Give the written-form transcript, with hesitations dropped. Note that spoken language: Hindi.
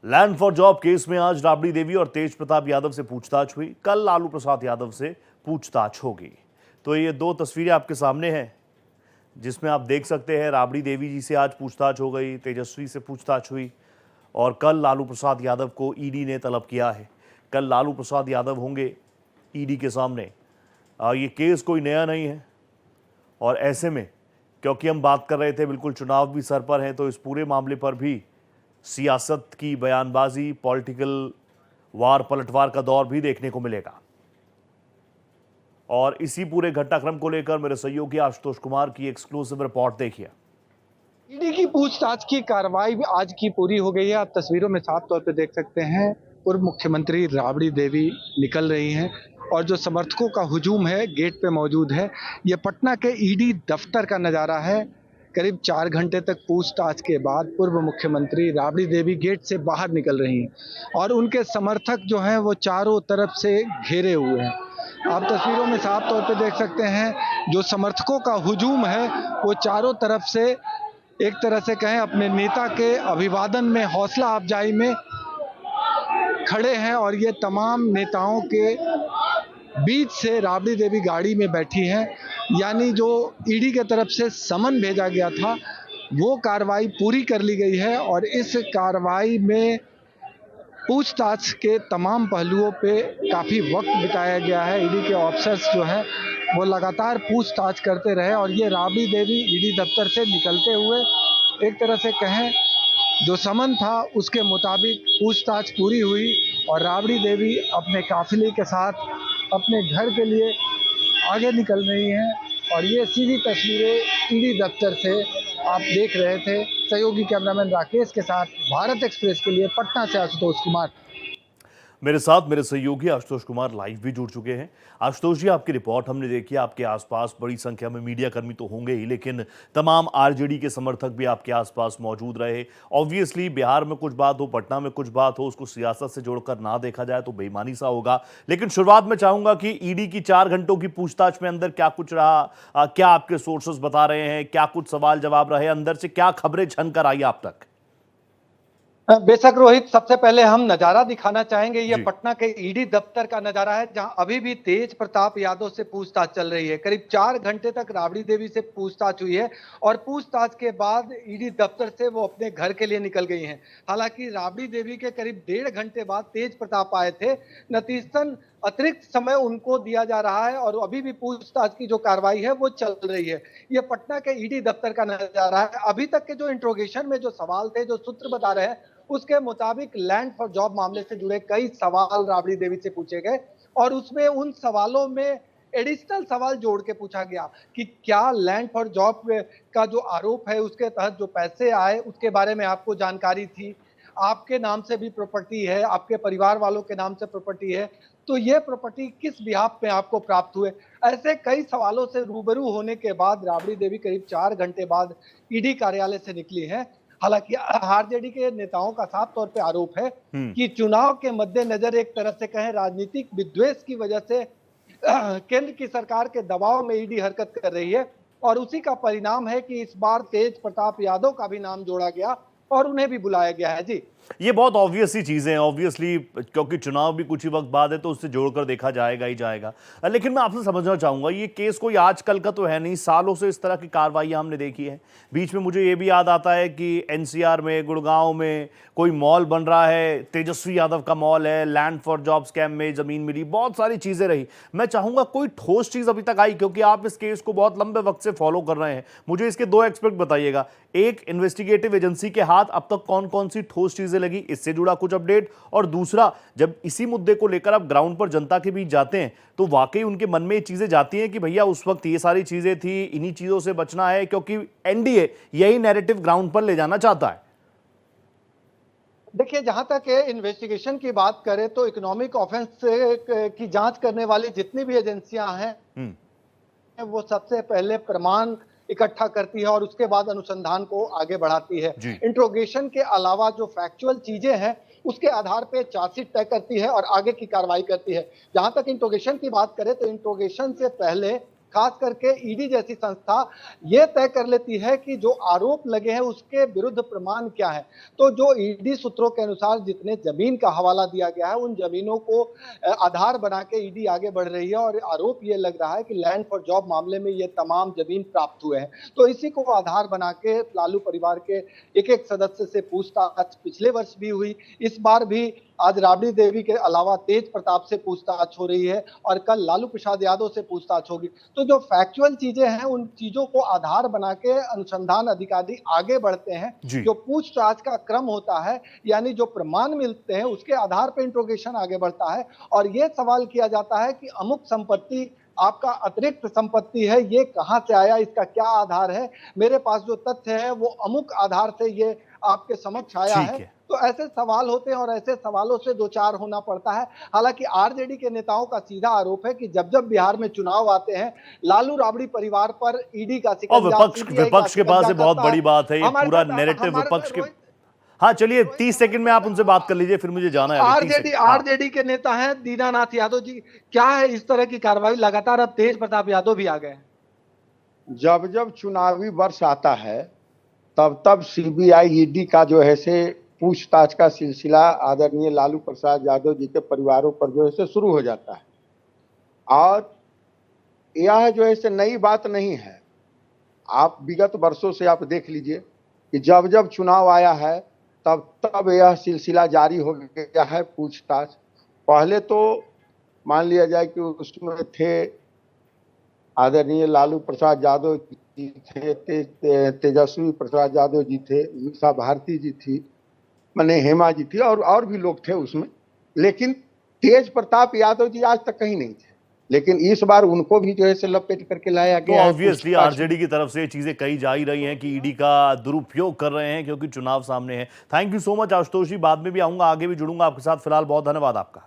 लैंड फॉर जॉब केस में आज राबड़ी देवी और तेज प्रताप यादव से पूछताछ हुई। कल लालू प्रसाद यादव से पूछताछ होगी। तो ये दो तस्वीरें आपके सामने हैं जिसमें आप देख सकते हैं राबड़ी देवी जी से आज पूछताछ हो गई, तेजस्वी से पूछताछ हुई और कल लालू प्रसाद यादव को ईडी ने तलब किया है। कल लालू प्रसाद यादव होंगे ईडी के सामने। ये केस कोई नया नहीं है और ऐसे में क्योंकि हम बात कर रहे थे बिल्कुल चुनाव भी सर पर हैं, तो इस पूरे मामले पर भी सियासत की बयानबाजी, पॉलिटिकल वार पलटवार का दौर भी देखने को मिलेगा। और इसी पूरे घटनाक्रम को लेकर मेरे सहयोगी आशुतोष कुमार की एक्सक्लूसिव रिपोर्ट देखिए। ईडी की पूछताछ की कार्रवाई भी आज की पूरी हो गई है। आप तस्वीरों में साफ तौर पे देख सकते हैं पूर्व मुख्यमंत्री राबड़ी देवी निकल रही हैं और जो समर्थकों का हुजूम है गेट पे मौजूद है। ये पटना के ईडी दफ्तर का नज़ारा है। करीब 4 घंटे तक पूछताछ के बाद पूर्व मुख्यमंत्री राबड़ी देवी गेट से बाहर निकल रही हैं और उनके समर्थक जो हैं वो चारों तरफ से घेरे हुए हैं। आप तस्वीरों में साफ तौर पे देख सकते हैं जो समर्थकों का हुजूम है वो चारों तरफ से एक तरह से कहें अपने नेता के अभिवादन में, हौसला अफजाई में खड़े हैं और ये तमाम नेताओं के बीच से राबड़ी देवी गाड़ी में बैठी हैं। यानी जो ईडी के तरफ से समन भेजा गया था वो कार्रवाई पूरी कर ली गई है और इस कार्रवाई में पूछताछ के तमाम पहलुओं पे काफ़ी वक्त बिताया गया है। ईडी के ऑफिसर्स जो हैं वो लगातार पूछताछ करते रहे और ये राबड़ी देवी ईडी दफ्तर से निकलते हुए एक तरह से कहें जो समन था उसके मुताबिक पूछताछ पूरी हुई और राबड़ी देवी अपने काफिले के साथ अपने घर के लिए आगे निकल रही हैं। और ये सीधी तस्वीरें ईडी दफ्तर से आप देख रहे थे। सहयोगी कैमरामैन राकेश के साथ भारत एक्सप्रेस के लिए पटना से आशुतोष कुमार। मेरे साथ मेरे सहयोगी आशुतोष कुमार लाइव भी जुड़ चुके हैं। आशुतोष जी, आपकी रिपोर्ट हमने देखी। आपके आसपास बड़ी संख्या में मीडिया कर्मी तो होंगे ही, लेकिन तमाम आरजेडी के समर्थक भी आपके आसपास मौजूद रहे। ऑब्वियसली बिहार में कुछ बात हो, पटना में कुछ बात हो, उसको सियासत से जोड़कर ना देखा जाए तो बेईमानी सा होगा। लेकिन शुरुआत में चाहूंगा कि ईडी की 4 घंटों की पूछताछ में अंदर क्या कुछ रहा, क्या आपके सोर्सेस बता रहे हैं, क्या कुछ सवाल जवाब रहे, अंदर से क्या खबरें छन कर आई आप तक? बेशक रोहित, सबसे पहले हम नजारा दिखाना चाहेंगे। ये जी। पटना के ईडी दफ्तर का नजारा है जहां अभी भी तेज प्रताप यादव से पूछताछ चल रही है। करीब 4 घंटे तक राबड़ी देवी से पूछताछ हुई है और पूछताछ के बाद ईडी दफ्तर से वो अपने घर के लिए निकल गई हैं। हालांकि राबड़ी देवी के करीब 1.5 घंटे बाद तेज प्रताप आए थे। नतीजतन अतिरिक्त समय उनको दिया जा रहा है और अभी भी पूछताछ की जो कार्रवाई है वो चल रही है। ये पटना के ईडी दफ्तर का नजारा है। अभी तक के जो इंट्रोगेशन में जो सवाल थे, जो सूत्र बता रहे हैं उसके मुताबिक लैंड फॉर जॉब मामले से जुड़े कई सवाल राबड़ी देवी से पूछे गए और उसमें उन सवालों में एडिशनल सवाल जोड़ के पूछा गया कि क्या लैंड फॉर जॉब का जो आरोप है उसके तहत जो पैसे आए उसके बारे में आपको जानकारी थी, आपके नाम से भी प्रॉपर्टी है, आपके परिवार वालों के नाम से प्रॉपर्टी है, तो ये प्रॉपर्टी किस बिहाफ में आपको प्राप्त हुए। ऐसे कई सवालों से रूबरू होने के बाद राबड़ी देवी करीब 4 घंटे बाद ईडी कार्यालय से निकली है। हालांकि आरजेडी के नेताओं का साफ तौर पे आरोप है कि चुनाव के मद्देनजर एक तरह से कहें राजनीतिक विद्वेष की वजह से केंद्र की सरकार के दबाव में ईडी हरकत कर रही है और उसी का परिणाम है कि इस बार तेज प्रताप यादव का भी नाम जोड़ा गया और उन्हें भी बुलाया गया है। जी, ये बहुत ऑब्वियस सी चीजें हैं, ऑब्वियसली क्योंकि चुनाव भी कुछ ही वक्त बाद है तो उससे जोड़कर देखा जाएगा ही जाएगा। लेकिन मैं आपसे समझना चाहूंगा, ये केस कोई आजकल का तो है नहीं, सालों से इस तरह की कार्रवाइयां हमने देखी है। बीच में मुझे ये भी याद आता है कि एनसीआर में, गुड़गांव में कोई मॉल बन रहा है, तेजस्वी यादव का मॉल है, लैंड फॉर जॉब स्कैम में जमीन मिली, बहुत सारी चीजें रही। मैं चाहूंगा कोई ठोस चीज अभी तक आई, क्योंकि आप इस केस को बहुत लंबे वक्त से फॉलो कर रहे हैं। मुझे इसके 2 एस्पेक्ट बताइएगा। एक, इन्वेस्टिगेटिव एजेंसी के हाथ अब तक कौन कौन सी ठोस चीजें लगी, इससे जुड़ा कुछ अपडेट। और दूसरा, जब इसी मुद्दे को लेकर आप ग्राउंड पर जनता के बीच जाते हैं तो वाकई उनके मन में ये चीजें जाती हैं कि भैया उस वक्त ये सारी चीजें थी, इन्हीं चीजों से बचना है, क्योंकि एनडीए यही नैरेटिव ग्राउंड पर ले जाना चाहता है। देखिए, जहां तक इन्वेस्टिगेशन की बात करें तो इकोनॉमिक ऑफेंस की जांच करने वाली जितनी भी एजेंसियां हैं वो सबसे पहले प्रमाण इकट्ठा करती है और उसके बाद अनुसंधान को आगे बढ़ाती है। इंट्रोगेशन के अलावा जो फैक्चुअल चीजें हैं उसके आधार पे चार्जशीट तय करती है और आगे की कार्रवाई करती है। जहां तक इंट्रोगेशन की बात करें तो इंट्रोगेशन से पहले खास करके ईडी जैसी संस्था ये तय कर लेती है कि जो आरोप लगे हैं उसके विरुद्ध प्रमाण क्या है। तो जो ईडी सूत्रों के अनुसार जितने जमीन का हवाला दिया गया है उन जमीनों को आधार बना के ईडी आगे बढ़ रही है और आरोप ये लग रहा है कि लैंड फॉर जॉब मामले में ये तमाम जमीन प्राप्त हुए हैं। तो इसी को आधार बना के लालू परिवार के एक एक सदस्य से पूछताछ पिछले वर्ष भी हुई, इस बार भी आज राबड़ी देवी के अलावा तेज प्रताप से पूछताछ हो रही है और कल लालू प्रसाद यादव से पूछताछ होगी। तो जो फैक्चुअल चीजें हैं उन चीजों को आधार बना के अनुसंधान अधिकारी आगे बढ़ते हैं। जो पूछताछ का क्रम होता है यानी जो प्रमाण मिलते हैं उसके आधार पर इंट्रोगेशन आगे बढ़ता है और ये सवाल किया जाता है कि अमुक संपत्ति आपका अतिरिक्त संपत्ति है, ये कहां से आया, इसका क्या आधार है, मेरे पास जो तथ्य है वो अमुक आधार से ये आपके समक्ष आया है। तो ऐसे सवाल होते हैं और ऐसे सवालों से दो चार होना पड़ता है। हालांकि आरजेडी के नेताओं का सीधा आरोप है कि जब जब बिहार में चुनाव आते हैं लालू राबड़ी परिवार पर ईडी का शिकंजा, विपक्ष के पास बहुत बड़ी बात है, ये पूरा नैरेटिव विपक्ष के। हाँ चलिए 30 सेकंड में आप उनसे बात कर लीजिए, फिर मुझे जाना है। आरजेडी के नेता हैं दीनानाथ यादव जी, क्या है इस तरह की कार्रवाई? लगातार अब तेज प्रताप यादव भी आ गए। जब जब चुनावी वर्ष आता है तब तब सीबीआई ईडी का जो है से पूछताछ का सिलसिला आदरणीय लालू प्रसाद यादव जी के परिवारों पर जो है से शुरू हो जाता है और यह जो है से नई बात नहीं है। आप विगत वर्षों से आप देख लीजिए कि जब जब चुनाव आया है तब तब यह सिलसिला जारी हो गया है पूछताछ। पहले तो मान लिया जाए कि उसमें थे आदरणीय लालू प्रसाद यादव जी थे, तेजस्वी प्रसाद यादव जी थे, मीसा भारती जी थी, माने हेमा जी थी और भी लोग थे उसमें, लेकिन तेज प्रताप यादव जी आज तक कहीं नहीं थे। लेकिन इस बार उनको भी जो है से लपेट करके लाया गया। तो ऑब्वियसली आरजेडी की तरफ से चीजें कही जा ही रही हैं कि ईडी का दुरुपयोग कर रहे हैं क्योंकि चुनाव सामने है। Thank you so much Ashutosh ji, बाद में भी आऊंगा, आगे भी जुड़ूंगा आपके साथ। फिलहाल बहुत धन्यवाद आपका।